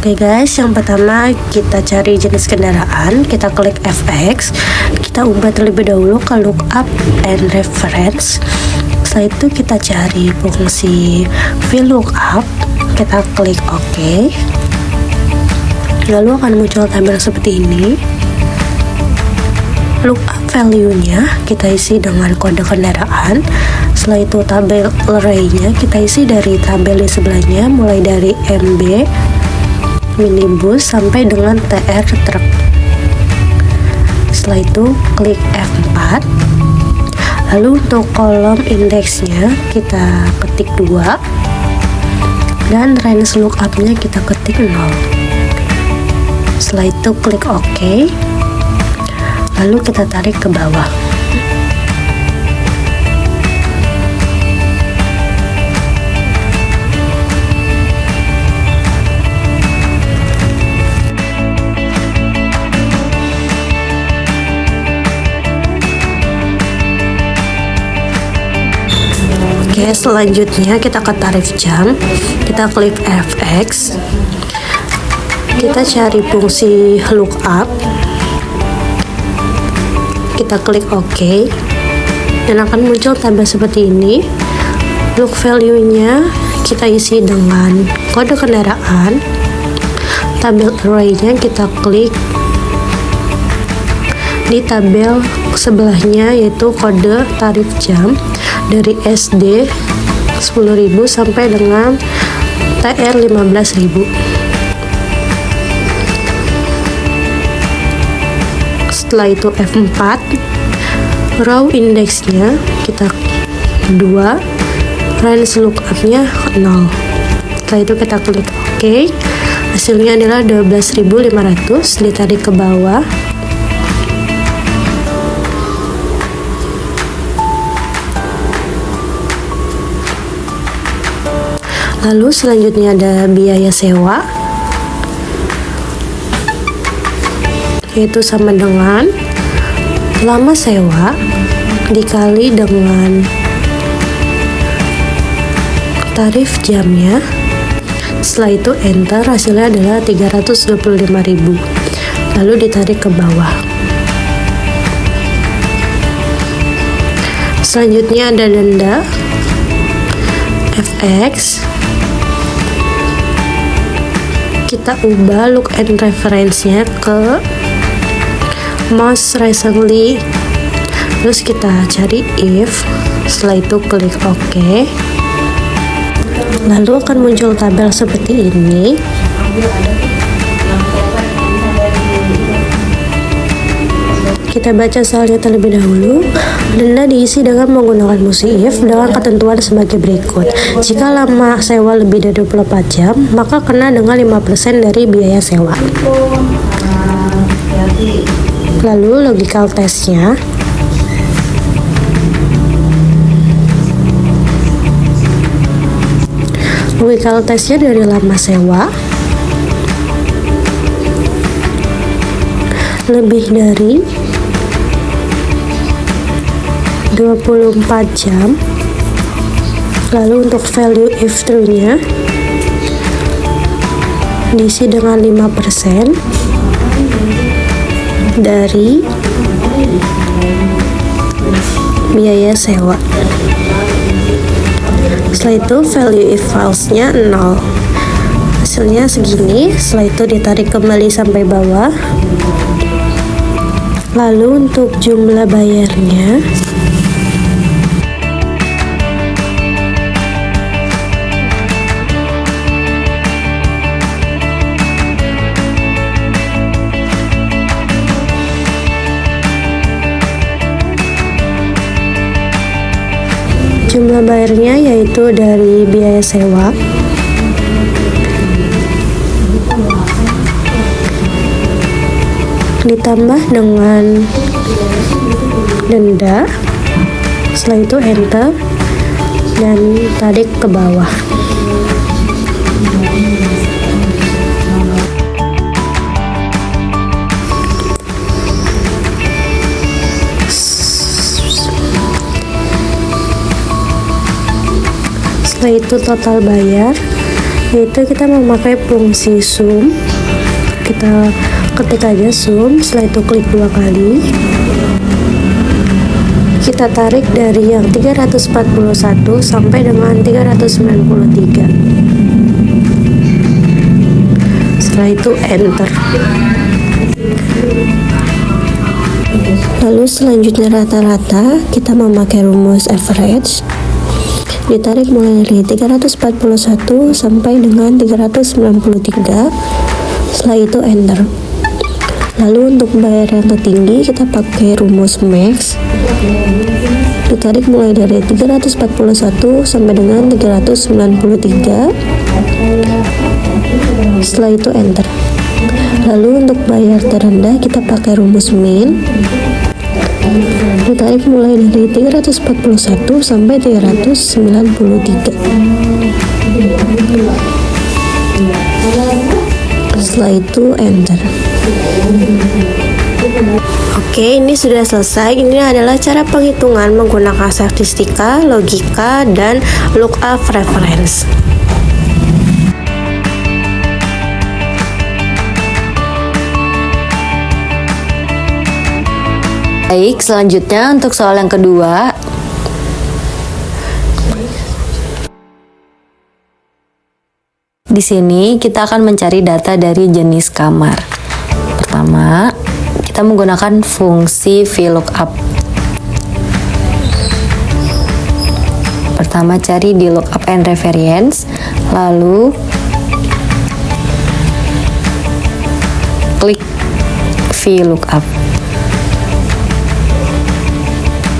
Oke guys, yang pertama kita cari jenis kendaraan, kita klik FX, kita ubah terlebih dahulu ke lookup and reference. Setelah itu kita cari fungsi VLOOKUP, kita klik OK. Lalu akan muncul tabel seperti ini. Lookup value-nya kita isi dengan kode kendaraan. Setelah itu tabel array-nya kita isi dari tabel di sebelahnya, mulai dari MB, minibus sampai dengan TR truk. Setelah itu klik F4. Lalu untuk kolom indeksnya kita ketik 2 dan range lookup-nya kita ketik 0. Setelah itu klik OK. Lalu kita tarik ke bawah. Oke, selanjutnya kita ke tarif jam. Kita klik FX. Kita cari fungsi lookup. Kita klik OK. Dan akan muncul tabel seperti ini. Look value-nya kita isi dengan kode kendaraan. Tabel array-nya kita klik di tabel sebelahnya, yaitu kode tarif jam dari SD 10.000 sampai dengan TR 15.000. Setelah itu F4, row indeksnya kita 2, range lookup-nya 0. Setelah itu kita klik OK. Hasilnya adalah 12.500, ditarik ke bawah. Lalu selanjutnya ada biaya sewa, yaitu sama dengan lama sewa dikali dengan tarif jamnya. Setelah itu enter, hasilnya adalah 325.000. Lalu ditarik ke bawah. Selanjutnya ada denda, FX. Kita ubah look and reference-nya ke most recently. Terus kita cari if. Setelah itu klik OK. Lalu akan muncul tabel seperti ini. Kita baca soalnya terlebih dahulu. Denda diisi dengan menggunakan fungsi if dengan ketentuan sebagai berikut. Jika lama sewa lebih dari 24 jam, maka kena dengan 5% dari biaya sewa. Lalu logical test-nya. Logical test-nya dari lama sewa lebih dari 24 jam. Lalu untuk value if true-nya diisi dengan 5% dari biaya sewa. Setelah itu value if false-nya 0. Hasilnya segini. Setelah itu ditarik kembali sampai bawah. Lalu untuk jumlah bayarnya, yaitu dari biaya sewa ditambah dengan denda. Setelah itu enter dan tarik ke bawah. Setelah itu total bayar yaitu kita memakai fungsi sum. Kita ketik aja sum, setelah itu klik 2 kali. Kita tarik dari yang 341 sampai dengan 393. Setelah itu enter. Lalu selanjutnya rata-rata, kita memakai rumus average. Ditarik mulai dari 341 sampai dengan 393. Setelah itu enter. Lalu untuk bayar yang tertinggi kita pakai rumus max. Ditarik mulai dari 341 sampai dengan 393. Setelah itu enter. Lalu untuk bayar terendah kita pakai rumus min. Ditarik mulai dari 341 sampai 393. Setelah itu enter. Oke, ini sudah selesai. Ini adalah cara penghitungan menggunakan statistika, logika, dan lookup reference. Baik, selanjutnya untuk soal yang kedua. Di sini kita akan mencari data dari jenis kamar. Pertama, kita menggunakan fungsi VLOOKUP. Pertama, cari di lookup and reference, lalu klik VLOOKUP.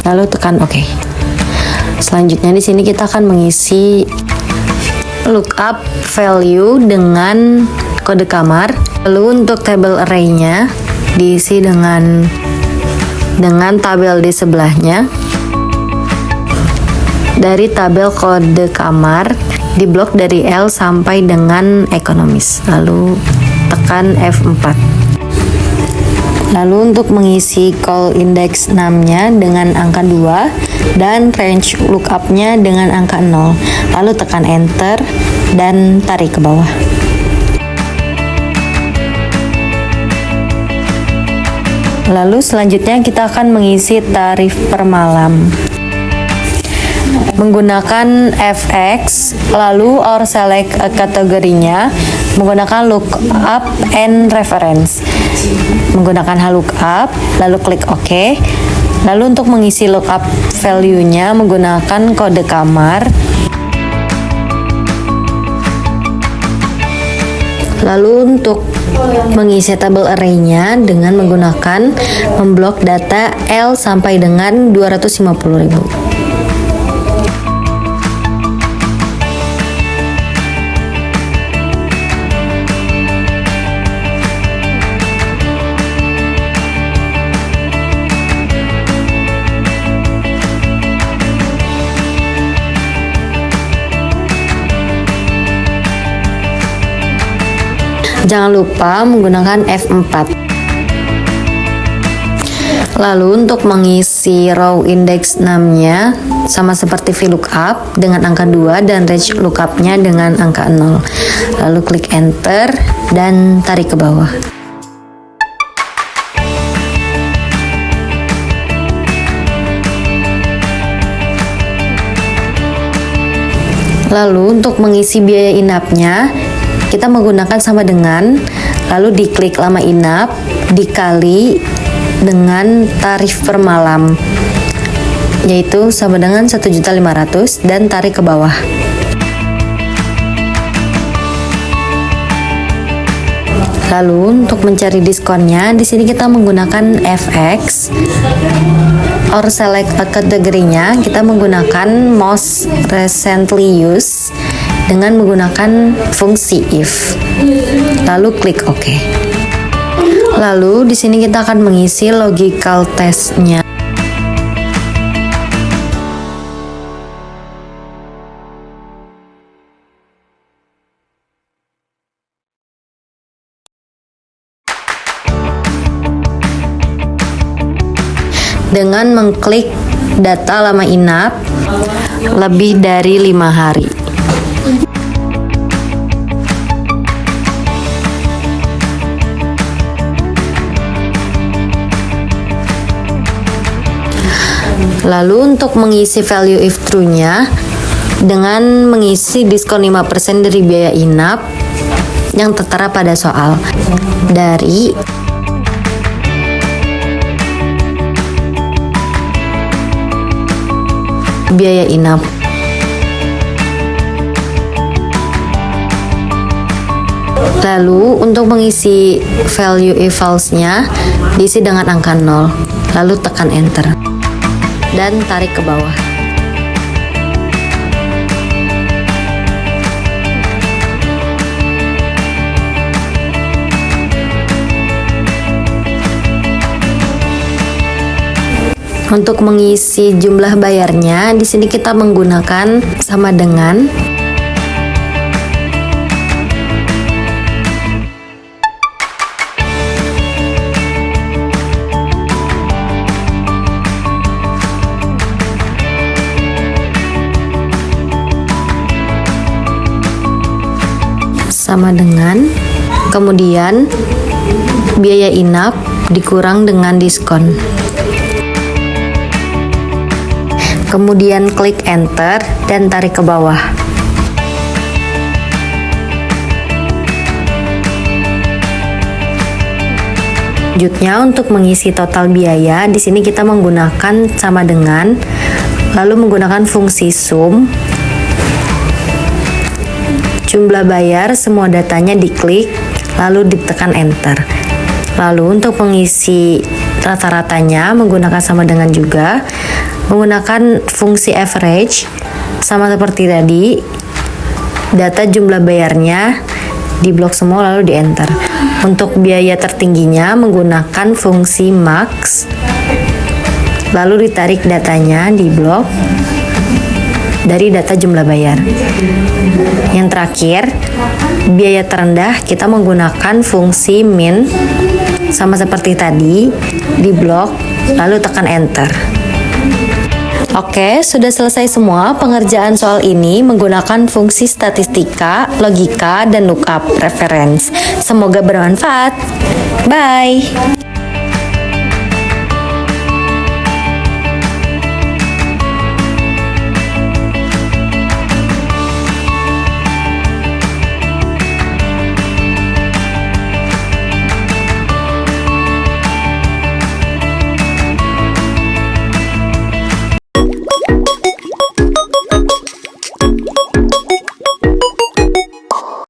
Lalu tekan OK. Selanjutnya di sini kita akan mengisi lookup value dengan kode kamar. Lalu untuk table array-nya diisi dengan tabel di sebelahnya. Dari tabel kode kamar di blok dari L sampai dengan ekonomis. Lalu tekan F4. Lalu untuk mengisi call index 6-nya dengan angka 2 dan range lookup-nya dengan angka 0. Lalu tekan enter dan tarik ke bawah. Lalu selanjutnya kita akan mengisi tarif per malam. Menggunakan fx, lalu or select kategorinya menggunakan lookup and reference. Menggunakan lookup, lalu klik OK. Lalu untuk mengisi lookup value-nya menggunakan kode kamar. Lalu untuk mengisi tabel array-nya dengan menggunakan memblok data L sampai dengan 250.000. Jangan lupa menggunakan F4. Lalu untuk mengisi row index 6-nya sama seperti VLOOKUP dengan angka 2 dan range lookup-nya dengan angka 0. Lalu klik enter dan tarik ke bawah. Lalu untuk mengisi biaya inapnya kita menggunakan sama dengan, lalu diklik lama inap dikali dengan tarif per malam, yaitu sama dengan 1.500.000 dan tarik ke bawah. Lalu untuk mencari diskonnya, di sini kita menggunakan fx. Or select kategorinya kita menggunakan most recently used dengan menggunakan fungsi if. Lalu klik OK. Lalu di sini kita akan mengisi logical test-nya. Dengan mengklik data lama inap lebih dari 5 hari. Lalu untuk mengisi value if true-nya dengan mengisi diskon 5% dari biaya inap yang tertera pada soal dari biaya inap. Lalu untuk mengisi value if false-nya diisi dengan angka 0, lalu tekan enter dan tarik ke bawah. Untuk mengisi jumlah bayarnya, di sini kita menggunakan sama dengan kemudian biaya inap dikurang dengan diskon. Kemudian klik enter dan tarik ke bawah. Selanjutnya untuk mengisi total biaya, di sini kita menggunakan sama dengan, lalu menggunakan fungsi sum. Jumlah bayar, semua datanya diklik, lalu ditekan enter. Lalu untuk mengisi rata-ratanya menggunakan sama dengan juga, menggunakan fungsi average, sama seperti tadi, data jumlah bayarnya diblok semua lalu di enter. Untuk biaya tertingginya menggunakan fungsi max, lalu ditarik datanya di blok dari data jumlah bayar. Yang terakhir, biaya terendah kita menggunakan fungsi min, sama seperti tadi, di blok lalu tekan enter. Oke, sudah selesai semua pengerjaan soal ini menggunakan fungsi statistika, logika, dan lookup reference. Semoga bermanfaat. Bye!